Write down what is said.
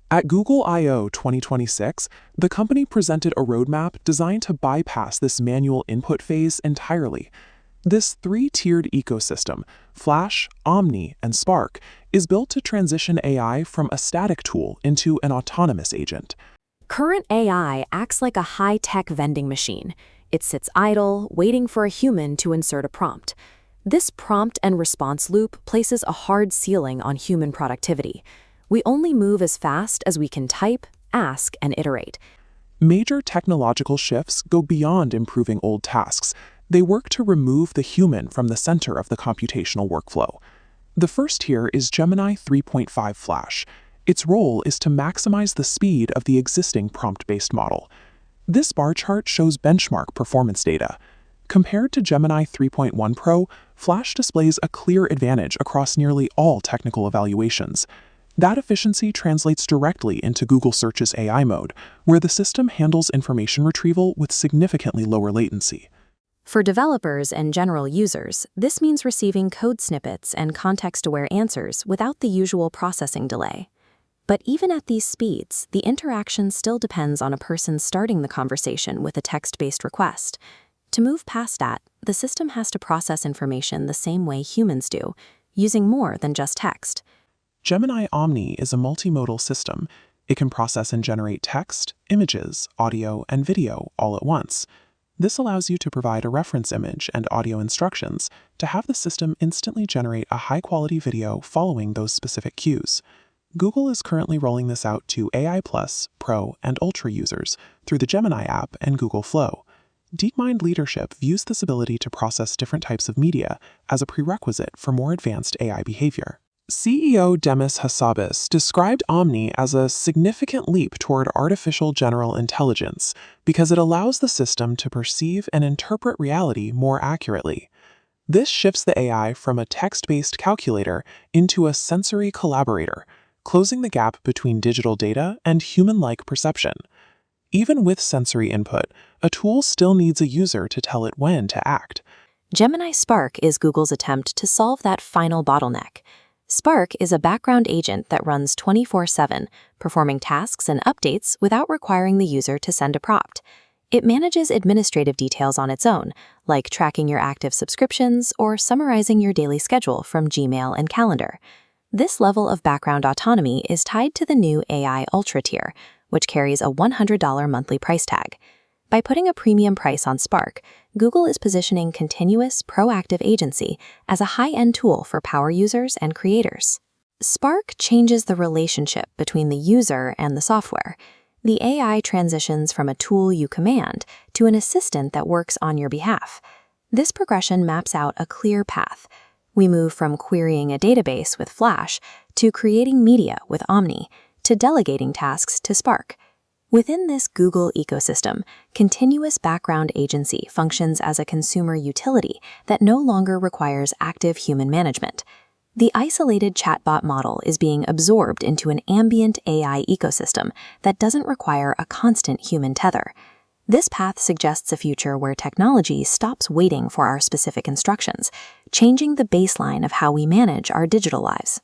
At Google I/O 2026, the company presented a roadmap designed to bypass this manual input phase entirely. This three-tiered ecosystem, Flash, Omni, and Spark, is built to transition AI from a static tool into an autonomous agent. Current AI acts like a high-tech vending machine. It sits idle, waiting for a human to insert a prompt. This prompt and response loop places a hard ceiling on human productivity. We only move as fast as we can type, ask, and iterate. Major technological shifts go beyond improving old tasks. They work to remove the human from the center of the computational workflow. The first here is Gemini 3.5 Flash. Its role is to maximize the speed of the existing prompt-based model. This bar chart shows benchmark performance data. Compared to Gemini 3.1 Pro, Flash displays a clear advantage across nearly all technical evaluations. That efficiency translates directly into Google Search's AI mode, where the system handles information retrieval with significantly lower latency. For developers and general users, this means receiving code snippets and context-aware answers without the usual processing delay. But even at these speeds, the interaction still depends on a person starting the conversation with a text-based request. To move past that, the system has to process information the same way humans do, using more than just text. Gemini Omni is a multimodal system. It can process and generate text, images, audio, and video all at once. This allows you to provide a reference image and audio instructions to have the system instantly generate a high-quality video following those specific cues. Google is currently rolling this out to AI+, Pro, and Ultra users through the Gemini app and Google Flow. DeepMind leadership views this ability to process different types of media as a prerequisite for more advanced AI behavior. CEO Demis Hassabis described Omni as a significant leap toward artificial general intelligence because it allows the system to perceive and interpret reality more accurately. This shifts the AI from a text-based calculator into a sensory collaborator, closing the gap between digital data and human-like perception. Even with sensory input, a tool still needs a user to tell it when to act. Gemini Spark is Google's attempt to solve that final bottleneck. Spark is a background agent that runs 24/7, performing tasks and updates without requiring the user to send a prompt. It manages administrative details on its own, like tracking your active subscriptions or summarizing your daily schedule from Gmail and Calendar. This level of background autonomy is tied to the new AI Ultra tier, which carries a $100 monthly price tag. By putting a premium price on Spark, Google is positioning continuous, proactive agency as a high-end tool for power users and creators. Spark changes the relationship between the user and the software. The AI transitions from a tool you command to an assistant that works on your behalf. This progression maps out a clear path. We move from querying a database with Flash to creating media with Omni to delegating tasks to Spark. Within this Google ecosystem, continuous background agency functions as a consumer utility that no longer requires active human management. The isolated chatbot model is being absorbed into an ambient AI ecosystem that doesn't require a constant human tether. This path suggests a future where technology stops waiting for our specific instructions, changing the baseline of how we manage our digital lives.